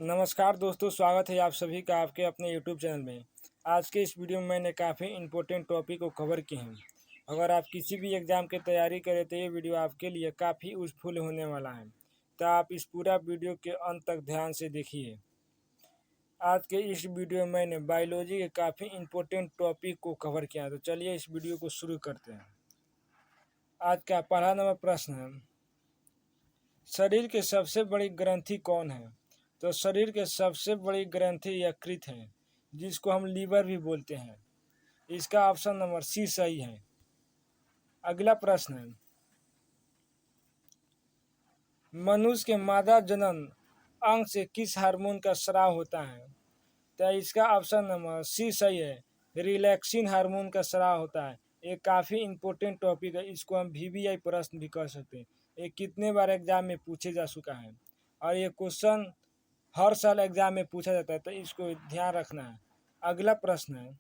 नमस्कार दोस्तों, स्वागत है आप सभी का आपके अपने यूट्यूब चैनल में। आज के इस वीडियो में मैंने काफ़ी इम्पोर्टेंट टॉपिक को कवर किए हैं। अगर आप किसी भी एग्ज़ाम की तैयारी करें तो ये वीडियो आपके लिए काफ़ी यूज़फुल होने वाला है। तो आप इस पूरा वीडियो के अंत तक ध्यान से देखिए। आज के इस वीडियो में मैंने बायोलॉजी के काफ़ी इम्पोर्टेंट टॉपिक को कवर किया है। तो चलिए इस वीडियो को शुरू करते हैं। आज का पहला नंबर प्रश्न है, शरीर की सबसे बड़ी ग्रंथि कौन है? तो शरीर के सबसे बड़ी ग्रंथि यकृत है, जिसको हम लीवर भी बोलते हैं। इसका ऑप्शन नंबर सी सही है। अगला प्रश्न है, मनुष्य के मादा जनन अंग से किस हार्मोन का स्राव होता है? तो इसका ऑप्शन नंबर सी सही है, रिलैक्सिन हार्मोन का स्राव होता है। ये काफ़ी इंपॉर्टेंट टॉपिक है, इसको हम वीवीआई प्रश्न भी कर सकते हैं। ये कितने बार एग्जाम में पूछे जा चुका है और ये क्वेश्चन हर साल एग्जाम में पूछा जाता है, तो इसको ध्यान रखना है। अगला प्रश्न है,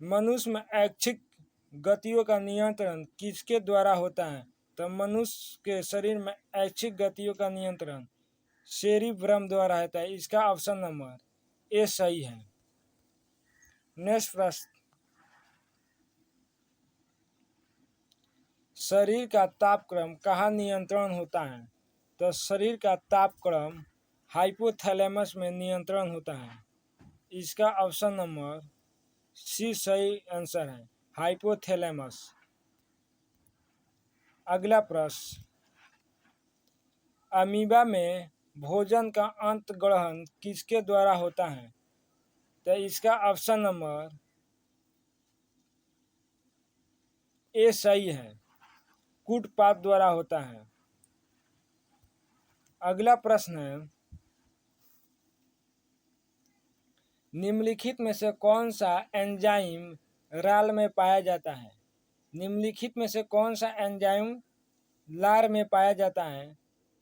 मनुष्य में ऐच्छिक गतियों का नियंत्रण किसके द्वारा होता है? तो मनुष्य के शरीर में ऐच्छिक गतियों का नियंत्रण सेरिब्रम द्वारा होता है। इसका ऑप्शन नंबर ए सही है। नेक्स्ट प्रश्न, शरीर का तापक्रम कहाँ नियंत्रण होता है? तो शरीर का तापक्रम हाइपोथैलेमस में नियंत्रण होता है। इसका ऑप्शन नंबर सी सही आंसर है, हाइपोथैलेमस। अगला प्रश्न, अमीबा में भोजन का अंत ग्रहण किसके द्वारा होता है? तो इसका ऑप्शन नंबर ए सही है, कूटपाद द्वारा होता है। अगला प्रश्न है, निम्नलिखित में से कौन सा एंजाइम लार में पाया जाता है? निम्नलिखित में से कौन सा एंजाइम लार में पाया जाता है?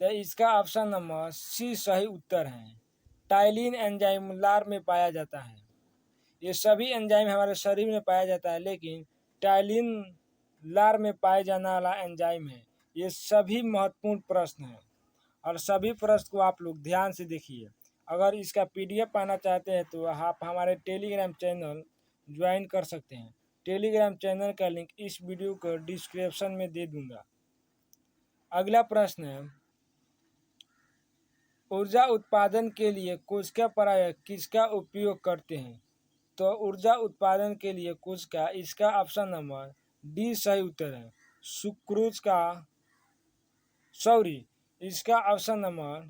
तो इसका ऑप्शन नंबर सी सही उत्तर है, टाइलिन एंजाइम लार में पाया जाता है। ये सभी एंजाइम हमारे शरीर में पाया जाता है, लेकिन टाइलिन लार में पाए जाने वाला एंजाइम है। ये सभी महत्वपूर्ण प्रश्न हैं और सभी प्रश्न को आप लोग ध्यान से देखिए। अगर इसका पीडीएफ पाना चाहते हैं तो आप हमारे टेलीग्राम चैनल ज्वाइन कर सकते हैं। टेलीग्राम चैनल का लिंक इस वीडियो को डिस्क्रिप्शन में दे दूंगा। अगला प्रश्न है, ऊर्जा उत्पादन के लिए कोशिका प्रायः किसका उपयोग करते हैं? तो ऊर्जा उत्पादन के लिए कोशिका, इसका ऑप्शन नंबर डी सही उत्तर है, सुक्रोज का सॉरी इसका ऑप्शन नंबर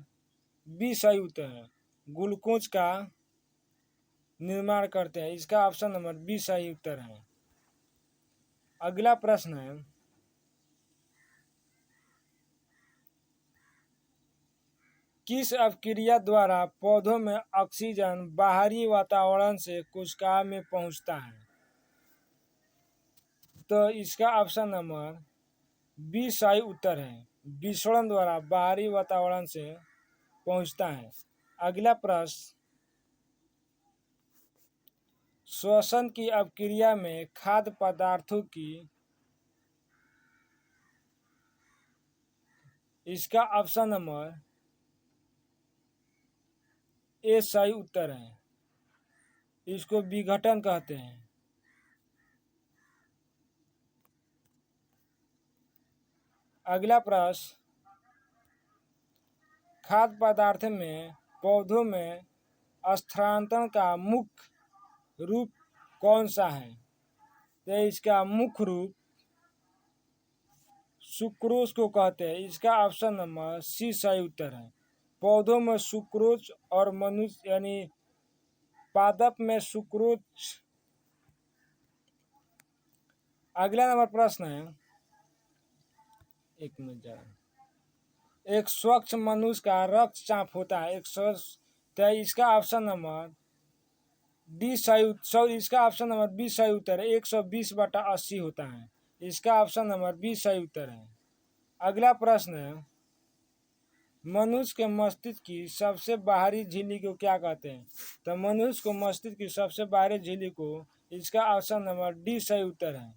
बी सही उत्तर है, ग्लूकोज का निर्माण करते हैं। इसका ऑप्शन नंबर बी सही उत्तर है। अगला प्रश्न है, किस अपक्रिया द्वारा पौधों में ऑक्सीजन बाहरी वातावरण से कोशिका में पहुंचता है? तो इसका ऑप्शन नंबर बी सही उत्तर है, विसरण द्वारा बाहरी वातावरण से पहुंचता है। अगला प्रश्न, श्वसन की अपक्रिया में खाद्य पदार्थों की, इसका ऑप्शन नंबर ए सही उत्तर है, इसको विघटन कहते हैं। अगला प्रश्न, खाद्य पदार्थ में पौधों में स्थानांतरण का मुख्य रूप कौन सा है? तो इसका मुख्य रूप सुक्रोज को कहते हैं। इसका ऑप्शन नंबर सी सही उत्तर है, पौधों में सुक्रोज और मनुष्य यानी पादप में सुक्रोज। अगला नंबर प्रश्न है, एक मिनट जरा, एक स्वच्छ मनुष्य का रक्तचाप होता है एक सौ, तो इसका ऑप्शन नंबर डी सही, इसका ऑप्शन नंबर बी सही उत्तर है, 120/80 होता है। इसका ऑप्शन नंबर बी सही उत्तर है। अगला प्रश्न है, मनुष्य के मस्तिष्क की सबसे बाहरी झिल्ली को क्या कहते हैं? तो मनुष्य को मस्तिष्क की सबसे बाहरी झिल्ली को, इसका ऑप्शन नंबर डी सही उत्तर है,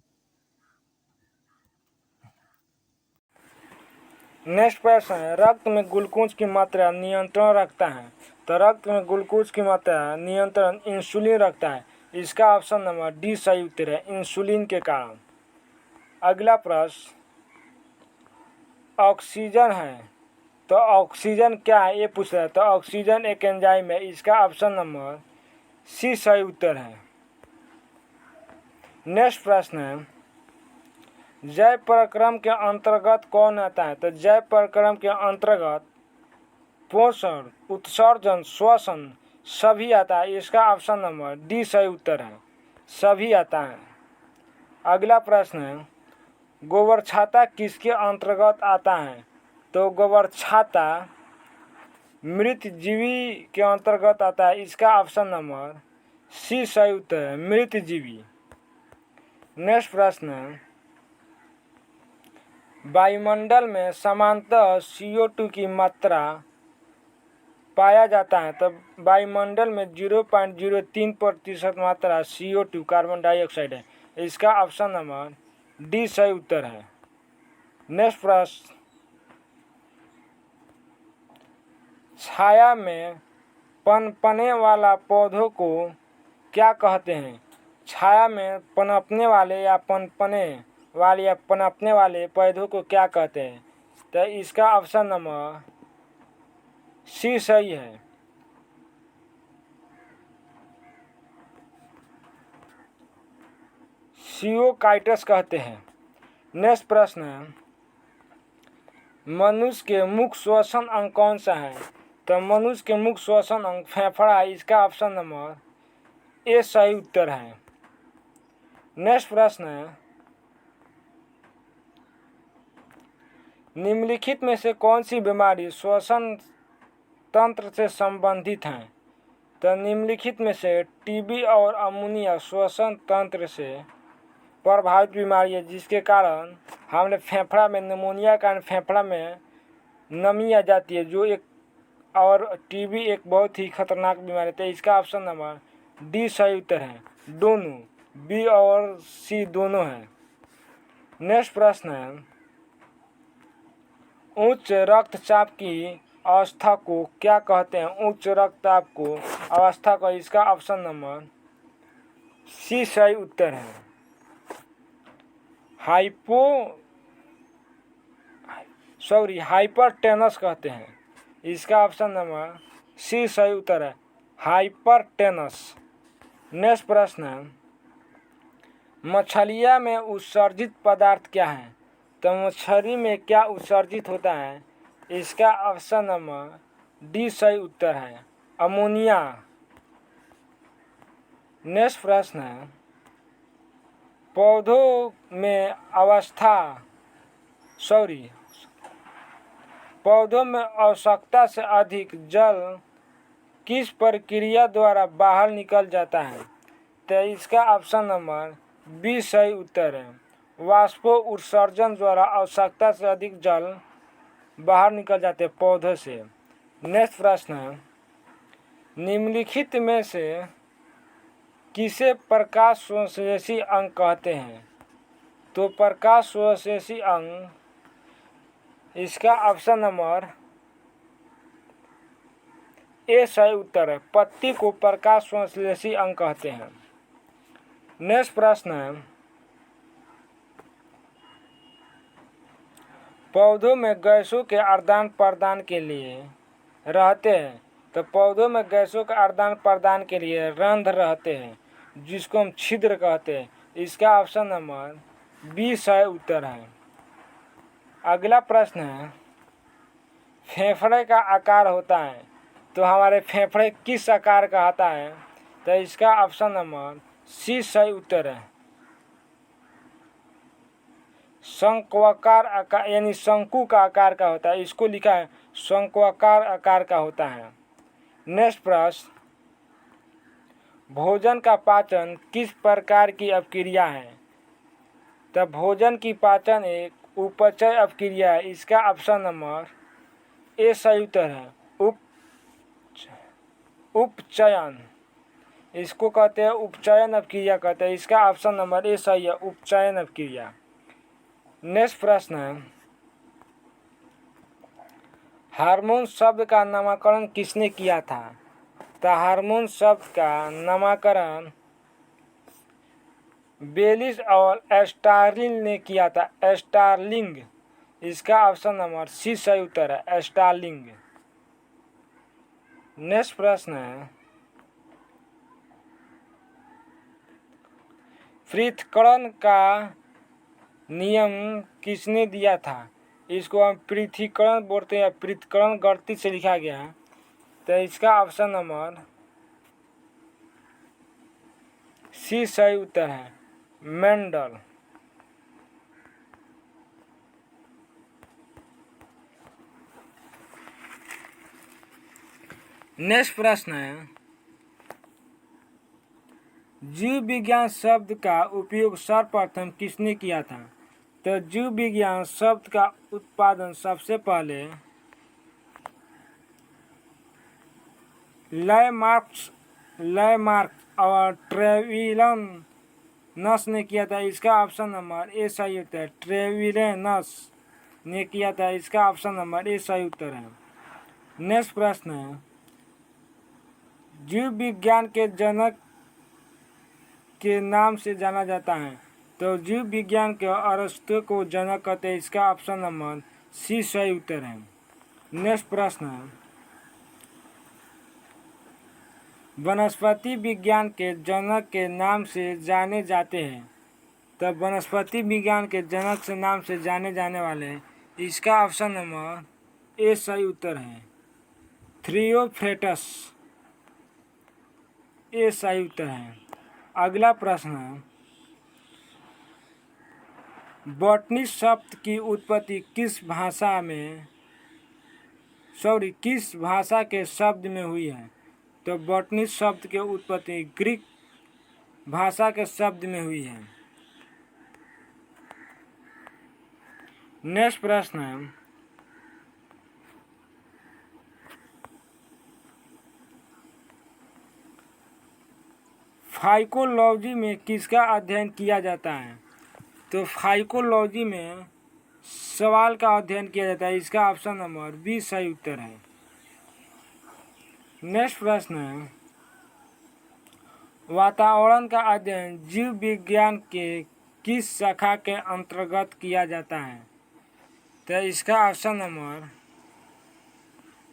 नेक्स्ट प्रश्न है, रक्त में ग्लूकोज की मात्रा नियंत्रण रखता है। तो रक्त में ग्लूकोज की मात्रा नियंत्रण इंसुलिन रखता है। इसका ऑप्शन नंबर डी सही उत्तर है, इंसुलिन के कारण। अगला प्रश्न, ऑक्सीजन है तो ऑक्सीजन क्या है ये पूछ रहा है। तो ऑक्सीजन एक एंजाइम है। इसका ऑप्शन नंबर सी सही उत्तर है। नेक्स्ट प्रश्न है, जैव प्रक्रम के अंतर्गत कौन आता है। तो जैव प्रक्रम के अंतर्गत पोषण, उत्सर्जन, श्वसन सभी आता है। इसका ऑप्शन नंबर डी सही उत्तर है, सभी आता है। अगला प्रश्न है, गोबर छाता किसके अंतर्गत आता है। तो गोबर छाता मृत जीवी के अंतर्गत आता है। इसका ऑप्शन नंबर सी सही उत्तर है, मृत जीवी। नेक्स्ट प्रश्न है, वायुमंडल में सामान्यतः CO2 की मात्रा पाया जाता है। तब वायुमंडल में 0.03% मात्रा CO2 कार्बन डाइऑक्साइड है। इसका ऑप्शन नंबर डी सही उत्तर है। नेक्स्ट प्रश्न, छाया में पनपने वाला पौधों को क्या कहते हैं। छाया में पनपने वाले या पनपने वाले पौधों को क्या कहते हैं। तो इसका ऑप्शन नंबर सी सही है। सियोकाइटस कहते हैं। नेक्स्ट प्रश्न है, मनुष्य के मुख्य श्वसन अंग कौन सा है। तो मनुष्य के मुख्य श्वसन अंग फेफड़ा है। इसका ऑप्शन नंबर ए सही उत्तर है। नेक्स्ट प्रश्न है, निम्नलिखित में से कौन सी बीमारी श्वसन तंत्र से संबंधित है। तो निम्नलिखित में से टीबी और अमोनिया श्वसन तंत्र से प्रभावित बीमारी है, जिसके कारण हमारे फेफड़ा में निमोनिया के कारण फेफड़ा में नमी आ जाती है, जो एक, और टीबी एक बहुत ही खतरनाक बीमारी है। इसका ऑप्शन नंबर डी सही उत्तर है, दोनों बी और सी दोनों हैं। नेक्स्ट प्रश्न है, उच्च रक्तचाप की अवस्था को क्या कहते हैं। उच्च रक्तचाप को अवस्था का इसका ऑप्शन नंबर सी सही उत्तर है, हाइपरटेनस कहते हैं। इसका ऑप्शन नंबर सी सही उत्तर है, हाइपरटेनस। नेक्स्ट प्रश्न है, मछलिया में उत्सर्जित पदार्थ क्या है। तो मछली में क्या उत्सर्जित होता है। इसका ऑप्शन नंबर डी सही उत्तर है, अमोनिया। नेक्स्ट प्रश्न है, पौधों में आवश्यकता से अधिक जल किस प्रक्रिया द्वारा बाहर निकल जाता है। तो इसका ऑप्शन नंबर बी सही उत्तर है, वाष्पो उत्सर्जन द्वारा आवश्यकता से अधिक जल बाहर निकल जाते हैं पौधों से। नेक्स्ट प्रश्न है, निम्नलिखित में से किसे प्रकाश संश्लेषी अंग कहते हैं। तो प्रकाश संश्लेषी अंग, इसका ऑप्शन नंबर ए सही उत्तर है, पत्ती को प्रकाश संश्लेषी अंग कहते हैं। नेक्स्ट प्रश्न है, पौधों में गैसों के आदान प्रदान के लिए रहते हैं। तो पौधों में गैसों के आदान प्रदान के लिए रंध्र रहते हैं, जिसको हम छिद्र कहते हैं। इसका ऑप्शन नंबर बी सही उत्तर है। अगला प्रश्न है, फेफड़े का आकार होता है। तो हमारे फेफड़े किस आकार का होता है। तो इसका ऑप्शन नंबर सी सही उत्तर है, शंक्वाकार आकार, यानी शंकु का आकार का होता है। इसको लिखा है शंक्वाकार आकार का होता है। नेक्स्ट प्रश्न, भोजन का पाचन किस प्रकार की अपक्रिया है। तो भोजन की पाचन एक उपचय अपक्रिया है। इसका ऑप्शन नंबर ए सही उत्तर है, उपचयन। इसको कहते हैं उपचयन अपक्रिया कहते हैं। इसका ऑप्शन नंबर ए सही है, उपचयन अपक्रिया। नेक्स्ट प्रश्न है, हार्मोन शब्द का नामकरण किसने किया था? तो हार्मोन शब्द का नामकरण बेलिस और एस्टार्लिंग ने किया था। एस्टार्लिंग, इसका ऑप्शन नंबर सी सही उत्तर है, एस्टार्लिंग। नेक्स्ट प्रश्न है, पृथक्करण का नियम किसने दिया था? इसको हम पृथक्करण बोलते हैं, पृथक्करण गलती से लिखा गया है, तो इसका ऑप्शन नंबर सी सही उत्तर है, मेंडल। नेक्स्ट प्रश्न है, जीव विज्ञान शब्द का उपयोग सर्वप्रथम किसने किया था? तो जीव विज्ञान शब्द का उत्पादन सबसे पहले लैमार्क और ट्रेविलनस ने किया था। इसका ऑप्शन नंबर ए सही उत्तर है, ट्रेविलनस ने किया था। इसका ऑप्शन नंबर ए सही उत्तर है। नेक्स्ट प्रश्न है, जीव विज्ञान के जनक के नाम से जाना जाता है। तो जीव विज्ञान के अरस्तु को जनक कहते हैं। इसका ऑप्शन नंबर सी सही उत्तर है। नेक्स्ट प्रश्न है, वनस्पति विज्ञान के जनक के नाम से जाने जाते हैं। तो वनस्पति विज्ञान के जनक से नाम से जाने जाने वाले, इसका ऑप्शन नंबर ए सही उत्तर है, थियोफ्रेटस, ए सही उत्तर है। अगला प्रश्न है, बॉटनी शब्द की उत्पत्ति किस भाषा के शब्द में हुई है? तो बॉटनी शब्द की उत्पत्ति ग्रीक भाषा के शब्द में हुई है। नेक्स्ट प्रश्न है, फाइकोलॉजी में किसका अध्ययन किया जाता है? तो फाइकोलॉजी में सवाल का अध्ययन किया जाता है। इसका ऑप्शन नंबर बी सही उत्तर है। नेक्स्ट प्रश्न है, वातावरण का अध्ययन जीव विज्ञान के किस शाखा के अंतर्गत किया जाता है? तो इसका ऑप्शन नंबर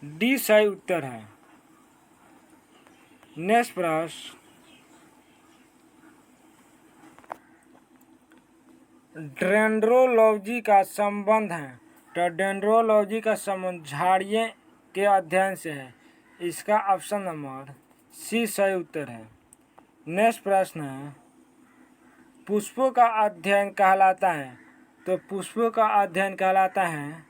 डी सही उत्तर है। नेक्स्ट प्रश्न, डेंड्रोलॉजी का संबंध है। तो डेंड्रोलॉजी का संबंध झाड़ियों के अध्ययन से है। इसका ऑप्शन नंबर सी सही उत्तर है। नेक्स्ट प्रश्न है, पुष्पों का अध्ययन कहलाता है। तो पुष्पों का अध्ययन कहलाता है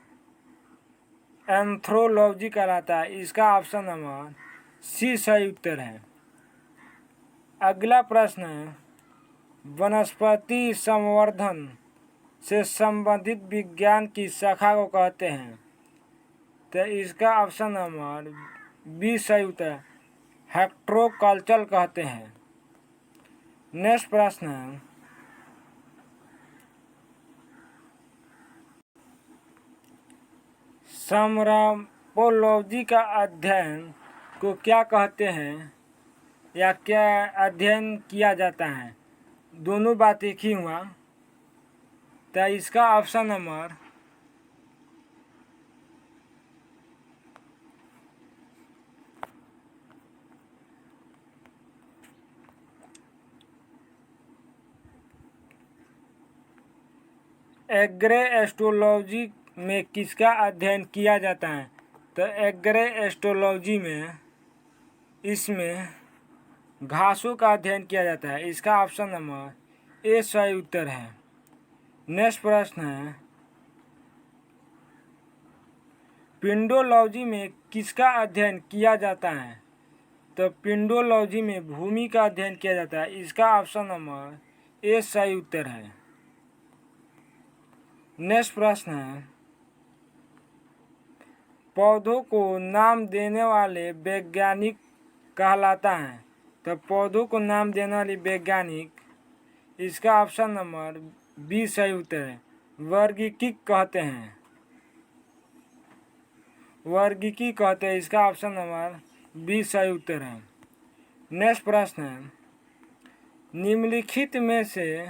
एंथ्रोलॉजी कहलाता है। इसका ऑप्शन नंबर सी सही उत्तर है। अगला प्रश्न है, वनस्पति संवर्धन से संबंधित विज्ञान की शाखा को कहते हैं। तो इसका ऑप्शन नंबर बी सही उत्तर है, हेक्टोकल्चर कहते हैं। नेक्स्ट प्रश्न है, समरपोलॉजी का अध्ययन को क्या कहते हैं या क्या अध्ययन किया जाता है? दोनों बात एक ही हुआ। तो इसका ऑप्शन नंबर एग्रोएस्ट्रोलॉजी में किसका अध्ययन किया जाता है? तो एग्रोएस्ट्रोलॉजी में इसमें घासों का अध्ययन किया जाता है। इसका ऑप्शन नंबर ए सही उत्तर है। नेक्स्ट प्रश्न है, पिंडोलॉजी में किसका अध्ययन किया जाता है? तो पिंडोलॉजी में भूमि का अध्ययन किया जाता है। इसका ऑप्शन नंबर ए सही उत्तर है। नेक्स्ट प्रश्न है, पौधों को नाम देने वाले वैज्ञानिक कहलाता है। तो पौधों को नाम देने वाले वैज्ञानिक, इसका ऑप्शन नंबर बी सही उत्तर है, वर्गीकृत कहते हैं। वर्गीकी कहते हैं। इसका ऑप्शन नंबर बी सही उत्तर है। नेक्स्ट प्रश्न है, निम्नलिखित में से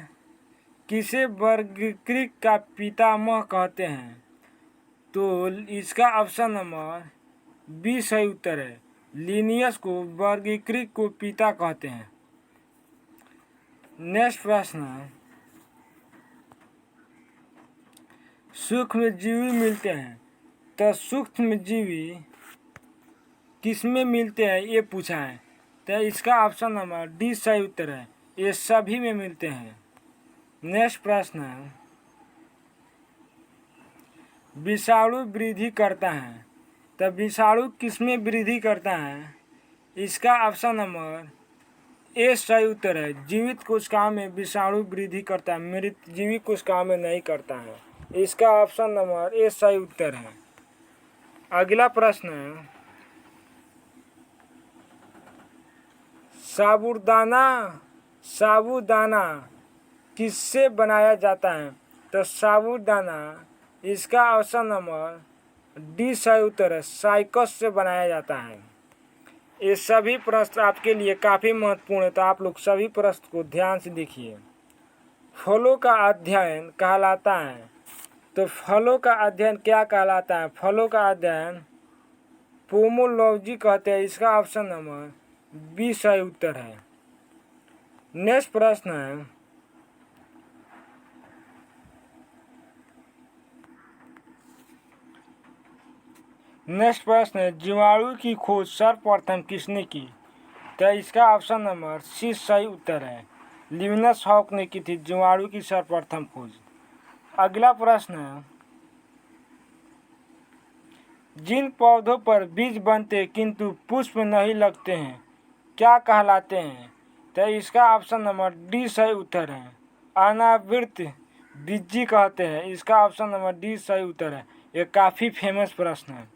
किसे वर्गीकृत का पितामह कहते हैं? तो इसका ऑप्शन नंबर बी सही उत्तर है। लिनियस को वर्गीकृत को पिता कहते हैं। नेक्स्ट प्रश्न है, सूक्ष्मजीवी मिलते हैं, तो सूक्ष्मजीवी किसमें मिलते हैं ये पूछा है। तो इसका ऑप्शन नंबर डी सही उत्तर है, ये सभी में मिलते हैं। नेक्स्ट प्रश्न है, विषाणु वृद्धि करता है, तो विषाणु किसमें वृद्धि करता है? इसका ऑप्शन नंबर ए सही उत्तर है। जीवित कोशिकाओं में विषाणु वृद्धि करता है, मृत जीवित कोशिकाओं में नहीं करता है। इसका ऑप्शन नंबर ए सही उत्तर है। अगला प्रश्न है, साबूदाना किससे बनाया जाता है? तो साबूदाना इसका ऑप्शन नंबर डी सही उत्तर है, साइकस से बनाया जाता है। ये सभी प्रश्न आपके लिए काफ़ी महत्वपूर्ण है, तो आप लोग सभी प्रश्न को ध्यान से देखिए। फलों का अध्ययन कहलाता है, तो फलों का अध्ययन क्या कहलाता है? फलों का अध्ययन पोमोलॉजी कहते हैं। इसका ऑप्शन नंबर बी सही उत्तर है। नेक्स्ट प्रश्न है, जीवाणु की खोज सर्वप्रथम किसने की? तो इसका ऑप्शन नंबर सी सही उत्तर है। लिविनस हॉक ने की थी जीवाणु की सर्वप्रथम खोज। अगला प्रश्न है, जिन पौधों पर बीज बनते किंतु पुष्प नहीं लगते हैं क्या कहलाते हैं? तो इसका ऑप्शन नंबर डी सही उत्तर है, अनावृत बीजी कहते हैं। इसका ऑप्शन नंबर डी सही उत्तर है। ये काफ़ी फेमस प्रश्न है।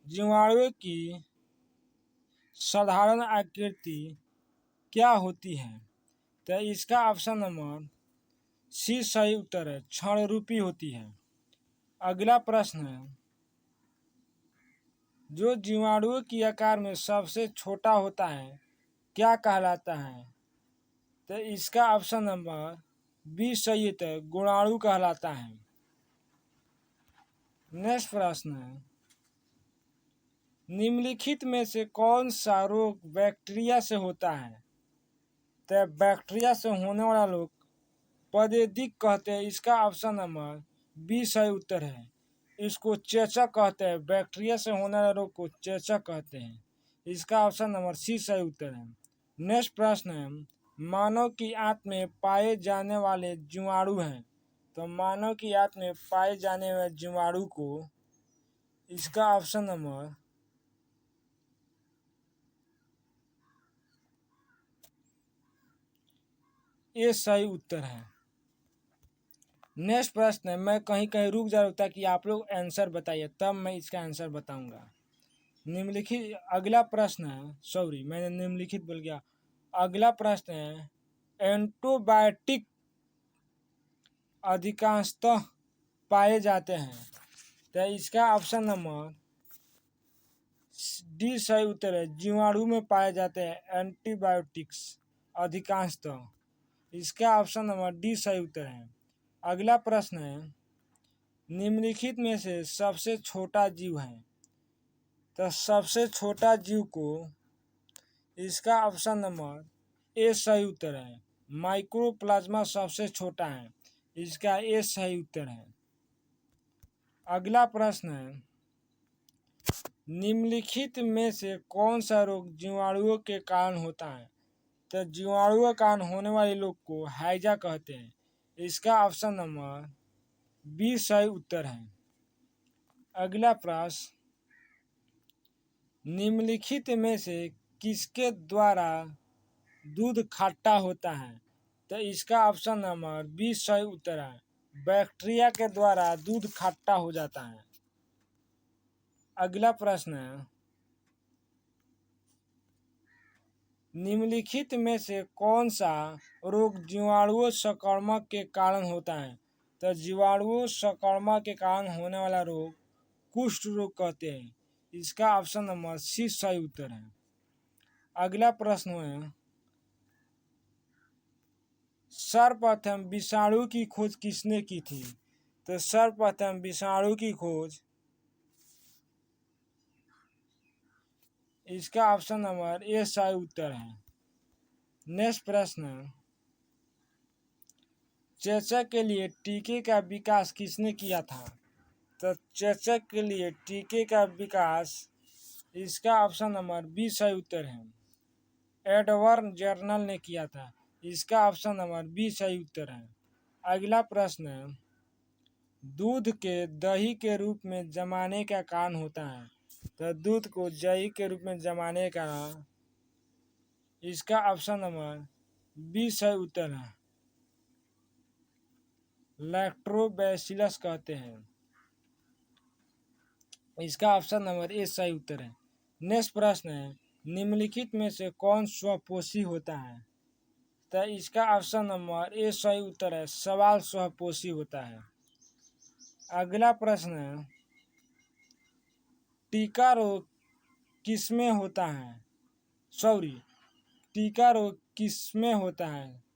जीवाणु की साधारण आकृति क्या होती है? तो इसका ऑप्शन नंबर सी सही उत्तर है, क्षण रूपी होती है। अगला प्रश्न है, जो जीवाणु की आकार में सबसे छोटा होता है क्या कहलाता है? तो इसका ऑप्शन नंबर बी सही है, गुणाणु कहलाता है। नेक्स्ट प्रश्न है, निम्नलिखित में से कौन सा रोग बैक्टीरिया से होता है? तो बैक्टीरिया से होने वाला रोग पदेदिक कहते हैं। इसका ऑप्शन नंबर बी सही उत्तर है। इसको चेचक कहते हैं, बैक्टीरिया से होने वाले रोग को चेचक कहते हैं। इसका ऑप्शन नंबर सी सही उत्तर है। नेक्स्ट प्रश्न है, मानव की आंत में पाए जाने वाले जीवाणु हैं, तो मानव की आंत में पाए जाने वाले जीवाणु को इसका ऑप्शन नंबर ए सही उत्तर है। नेक्स्ट प्रश्न है, मैं कहीं कहीं रुक जा रहा हूँ ताकि आप लोग आंसर बताइए, तब मैं इसका आंसर बताऊंगा। निम्नलिखित अगला प्रश्न है, सॉरी मैंने निम्नलिखित बोल गया। अगला प्रश्न है, एंटीबायोटिक अधिकांशतः पाए जाते हैं, तो इसका ऑप्शन नंबर डी सही उत्तर है। जीवाणु में पाए जाते हैं एंटीबायोटिक्स अधिकांशतः। इसका ऑप्शन नंबर डी सही उत्तर है। अगला प्रश्न है, निम्नलिखित में से सबसे छोटा जीव है, तो सबसे छोटा जीव को इसका ऑप्शन नंबर ए सही उत्तर है। माइक्रोप्लाज्मा सबसे छोटा है। इसका ए सही उत्तर है। अगला प्रश्न है, निम्नलिखित में से कौन सा रोग जीवाणुओं के कारण होता है? तो जीवाणुओं के कारण होने वाले रोग को हैजा कहते हैं। इसका ऑप्शन नंबर बी सही उत्तर है। अगला प्रश्न, निम्नलिखित में से किसके द्वारा दूध खट्टा होता है? तो इसका ऑप्शन नंबर बी सही उत्तर है। बैक्टीरिया के द्वारा दूध खट्टा हो जाता है। अगला प्रश्न है, निम्नलिखित में से कौन सा रोग जीवाणु संक्रमण के कारण होता है? तो जीवाणुओं संक्रमण के कारण होने वाला रोग कुष्ठ रोग कहते हैं। इसका ऑप्शन नंबर सी सही उत्तर है। अगला प्रश्न है, सर्वप्रथम विषाणु की खोज किसने की थी? तो सर्वप्रथम विषाणु की खोज, इसका ऑप्शन नंबर ए सही उत्तर है। नेक्स्ट प्रश्न, चेचक के लिए टीके का विकास किसने किया था? तो चेचक के लिए टीके का विकास, इसका ऑप्शन नंबर बी सही उत्तर है। एडवर्ड जर्नल ने किया था। इसका ऑप्शन नंबर बी सही उत्तर है। अगला प्रश्न है, दूध के दही के रूप में जमाने का कारण होता है? तो दूध को दही के रूप में जमाने का, इसका ऑप्शन नंबर बी सही उत्तर है। लैक्टोबैसिलस कहते हैं। इसका ऑप्शन नंबर ए सही उत्तर है। नेक्स्ट प्रश्न है, निम्नलिखित में से कौन स्वपोषी होता है? तो इसका ऑप्शन नंबर ए सही उत्तर है। सवाल स्वपोषी होता है। अगला प्रश्न है, टीका रोग किसमें होता है? टीका रोग किसमें होता है?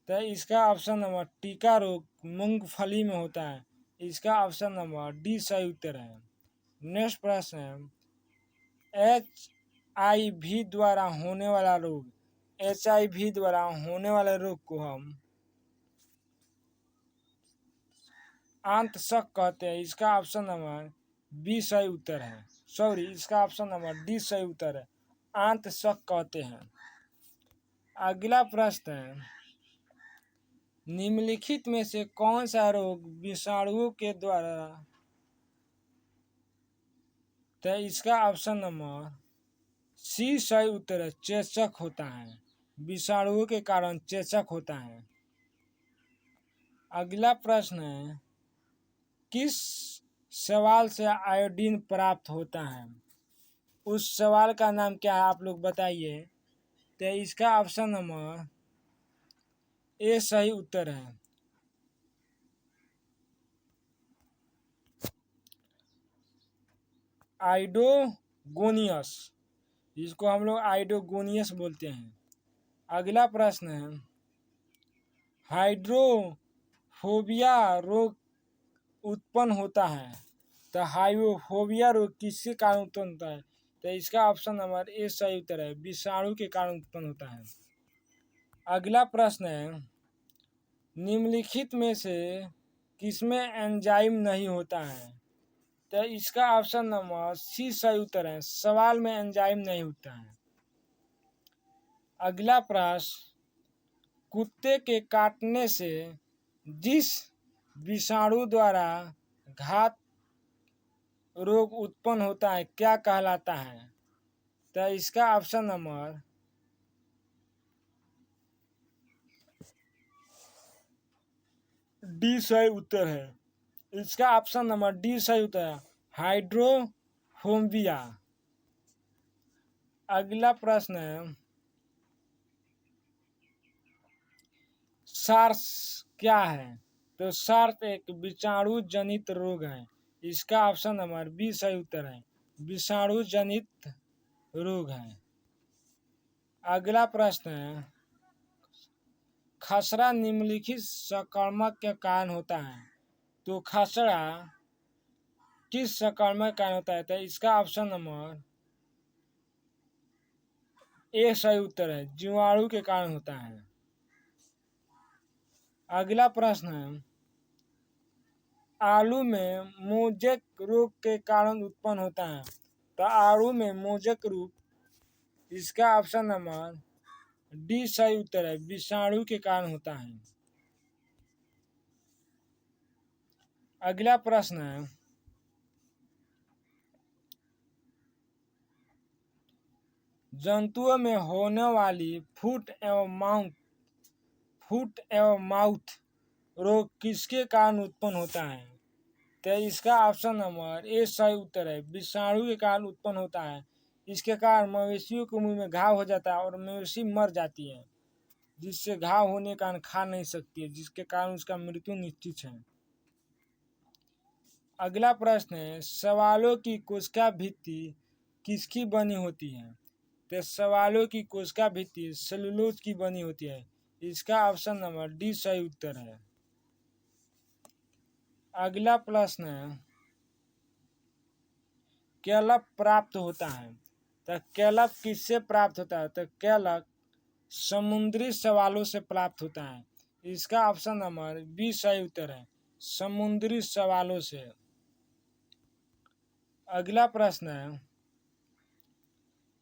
तो इसका ऑप्शन नंबर, टीका रोग मूंगफली में होता है। इसका ऑप्शन नंबर डी सही उत्तर है। नेक्स्ट प्रश्न है, HIV द्वारा होने वाला रोग, HIV द्वारा होने वाले रोग को हम आंतशक कहते हैं। इसका ऑप्शन नंबर बी सही उत्तर है। इसका ऑप्शन नंबर डी सही उत्तर है। आंतशक कहते हैं। अगला प्रश्न है, निम्नलिखित में से कौन सा रोग विषाणुओं के द्वारा, तो इसका ऑप्शन नंबर सी सही उत्तर है। चेचक होता है। विषाणुओं के कारण चेचक होता है। अगला प्रश्न है, किस सवाल से आयोडीन प्राप्त होता है? उस सवाल का नाम क्या है, आप लोग बताइए। तो इसका ऑप्शन नंबर ए सही उत्तर है। आइडोगोनियस, इसको हम लोग आइडोगोनियस बोलते हैं। अगला प्रश्न है, हाइड्रोफोबिया रोग उत्पन्न होता है? तो हाइड्रोफोबिया रोग किसके कारण उत्पन्न होता है? तो इसका ऑप्शन नंबर ए सही उत्तर है। विषाणु के कारण उत्पन्न होता है। अगला प्रश्न है, निम्नलिखित में से किसमें एंजाइम नहीं होता है? तो इसका ऑप्शन नंबर सी सही उत्तर है। सवाल में एंजाइम नहीं होता है। अगला प्रश्न, कुत्ते के काटने से जिस विषाणु द्वारा घात रोग उत्पन्न होता है क्या कहलाता है? तो इसका ऑप्शन नंबर डी सही उत्तर है। इसका ऑप्शन नंबर डी सही उत्तर है, हाइड्रोफोबिया। अगला प्रश्न है, सार्स क्या है? तो सार्स एक विषाणु जनित रोग है। इसका ऑप्शन नंबर बी सही उत्तर है। विषाणु जनित रोग है। अगला प्रश्न है, खसरा निम्नलिखित संक्रमण के कारण होता है? तो खसरा किस संक्रमण के कारण होता है? तो इसका ऑप्शन नंबर ए सही उत्तर है। जीवाणु के कारण होता है। अगला प्रश्न है, आलू में मोजेक रोग के कारण उत्पन्न होता है? तो आलू में मोजेक रोग, इसका ऑप्शन नंबर डी सही उत्तर है। विषाणु के कारण होता है। अगला प्रश्न है, जंतुओं में होने वाली फुट एवं माउथ रोग किसके कारण उत्पन्न होता है? तो इसका ऑप्शन नंबर ए सही उत्तर है। विषाणु के कारण उत्पन्न होता है। इसके कारण मवेशियों के मुंह में घाव हो जाता है और मवेशी मर जाती है। जिससे घाव होने के कारण खा नहीं सकती है, जिसके कारण उसका मृत्यु निश्चित है। अगला प्रश्न है, सवालों की कोशिका भित्ति किसकी बनी होती है? तो सवालों की कोशिका भित्ति सेलुलोज की बनी होती है। इसका ऑप्शन नंबर डी सही उत्तर है। अगला प्रश्न है, कैलप प्राप्त होता है? तो कैलप किससे प्राप्त होता है? तो कैलप समुद्री शैवालों से प्राप्त होता है। इसका ऑप्शन नंबर बी सही उत्तर है, समुद्री शैवालों से। अगला प्रश्न है,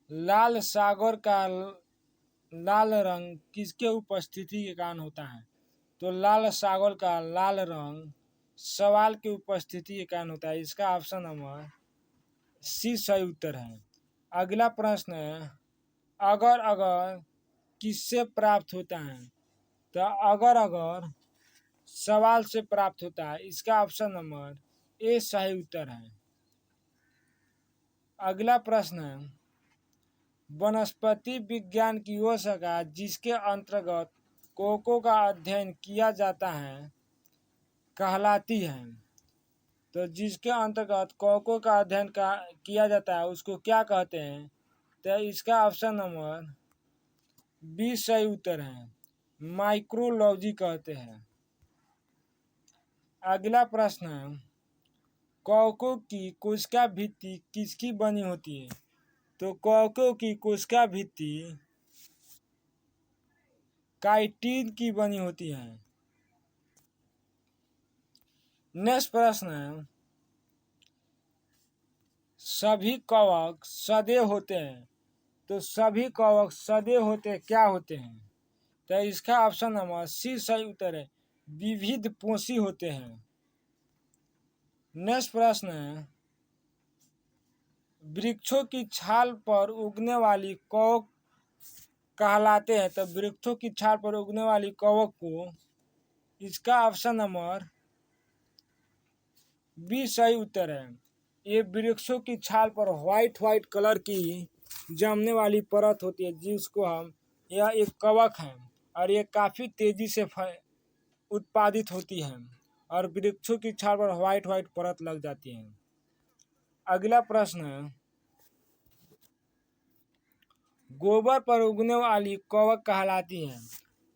लाल सागर का लाल रंग किसके उपस्थिति के कारण होता है? तो लाल सागर का लाल रंग शैवाल की उपस्थिति के कारण होता है। इसका ऑप्शन नंबर सी सही उत्तर है। अगला प्रश्न है, अगर अगर किससे प्राप्त होता है? तो अगर अगर सवाल से प्राप्त होता है। इसका ऑप्शन नंबर ए सही उत्तर है। अगला प्रश्न है, वनस्पति विज्ञान की वो शाखा जिसके अंतर्गत कोको का अध्ययन किया जाता है कहलाती है? तो जिसके अंतर्गत कोको का अध्ययन किया जाता है उसको क्या कहते हैं? तो इसका ऑप्शन नंबर बी सही उत्तर है, माइक्रोलॉजी कहते हैं। अगला प्रश्न है, कोको की कोशिका भित्ति किसकी बनी होती है? तो कोको की कोशिका भित्ति काइटिन की बनी होती है। नेक्स्ट प्रश्न है, सभी कवक सदैव होते हैं? तो सभी कवक सदैव होते क्या होते हैं? तो इसका ऑप्शन नंबर सी सही उत्तर है, विविध पोषी होते हैं। नेक्स्ट प्रश्न है, वृक्षों की छाल पर उगने वाली कवक कहलाते हैं? तो वृक्षों की छाल पर उगने वाली कवक को, इसका ऑप्शन नंबर बी सही उत्तर है। ये वृक्षों की छाल पर व्हाइट कलर की जमने वाली परत होती है जिसको हम, यह एक कवक है और ये काफ़ी तेजी से उत्पादित होती है और वृक्षों की छाल पर व्हाइट परत लग जाती है। अगला प्रश्न है, गोबर पर उगने वाली कवक कहलाती है?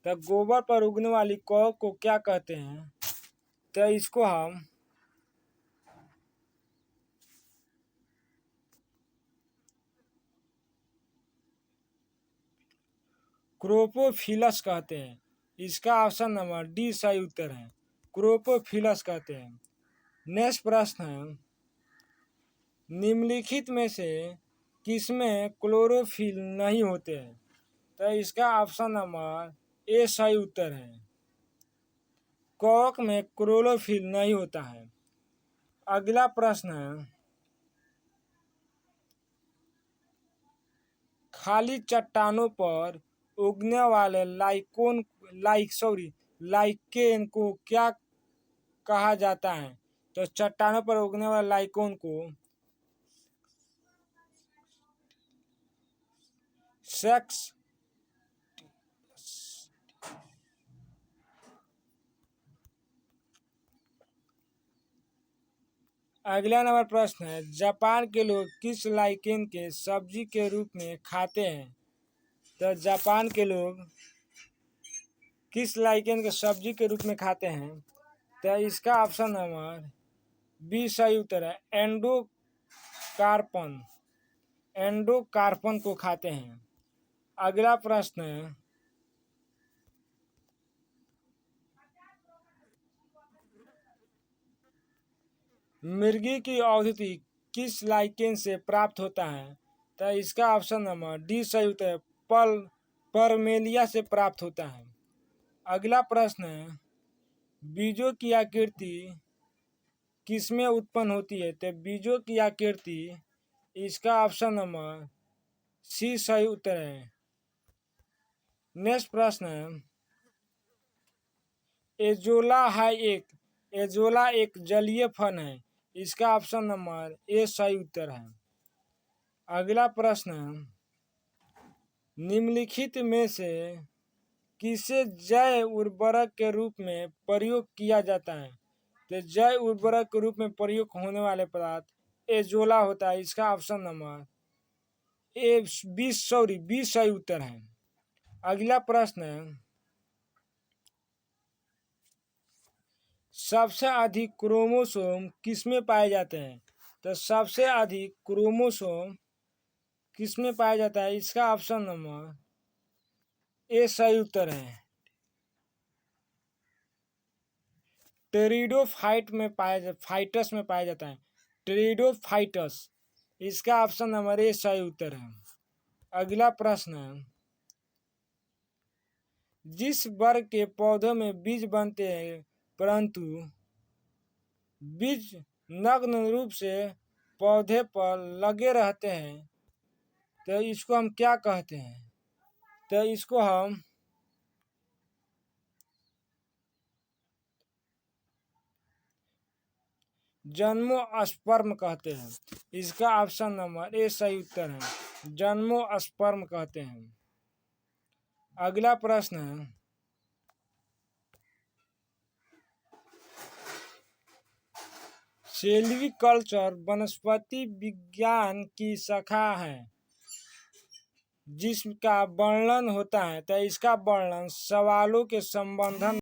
तो गोबर पर उगने वाली कवक को क्या कहते हैं? तो इसको हम क्रोपोफिलस कहते हैं। इसका ऑप्शन नंबर डी सही उत्तर है, क्रोपोफिलस कहते हैं। नेक्स्ट प्रश्न है, निम्नलिखित में से किसमें क्लोरोफिल नहीं होते हैं? तो इसका ऑप्शन नंबर ए सही उत्तर है, कवक में क्लोरोफिल नहीं होता है। अगला प्रश्न है, खाली चट्टानों पर उगने वाले लाइकेन को क्या कहा जाता है? तो चट्टानों पर उगने वाले लाइकोन को सेक्स। अगला नंबर प्रश्न है, जापान के लोग किस लाइकेन के सब्जी के रूप में खाते हैं? तो जापान के लोग किस लाइकेन के सब्जी के रूप में खाते हैं? तो इसका ऑप्शन नंबर बी सही उत्तर है, एंडोकार्पन। एंडोकार्पन को खाते हैं। अगला प्रश्न है, मिर्गी की औषधि किस लाइकेन से प्राप्त होता है? तो इसका ऑप्शन नंबर डी सही उत्तर है, परमेलिया से प्राप्त होता है। अगला प्रश्न है, बीजों की आकृति किसमें उत्पन्न होती है? तो बीजों की आकृति, इसका ऑप्शन नंबर सी सही उत्तर है। नेक्स्ट प्रश्न है, एजोला एक जलीय फल है। इसका ऑप्शन नंबर ए सही उत्तर है। अगला प्रश्न है, निम्नलिखित में से किसे जैव उर्वरक के रूप में प्रयोग किया जाता है? तो जैव उर्वरक के रूप में प्रयोग होने वाले पदार्थ एजोला होता है। इसका ऑप्शन नंबर ए 20 सही उत्तर है। अगला प्रश्न है, सबसे अधिक क्रोमोसोम किसमें पाए जाते हैं? तो सबसे अधिक क्रोमोसोम किसमें पाया जाता है? इसका ऑप्शन नंबर ए सही उत्तर है। फाइटस में पाया जाता है। टेरिडोफाइटस, इसका ऑप्शन नंबर ए सही उत्तर है। अगला प्रश्न है, जिस वर्ग के पौधों में बीज बनते हैं परंतु बीज नग्न रूप से पौधे पर लगे रहते हैं, तो इसको हम क्या कहते हैं? तो इसको हम जिम्नोस्पर्म कहते हैं। इसका ऑप्शन नंबर ए सही उत्तर है। जिम्नोस्पर्म कहते हैं। अगला प्रश्न है, सेल्वीकल्चर वनस्पति विज्ञान की शाखा है जिसका वर्णन होता है। तो इसका वर्णन सवालों के संबंधन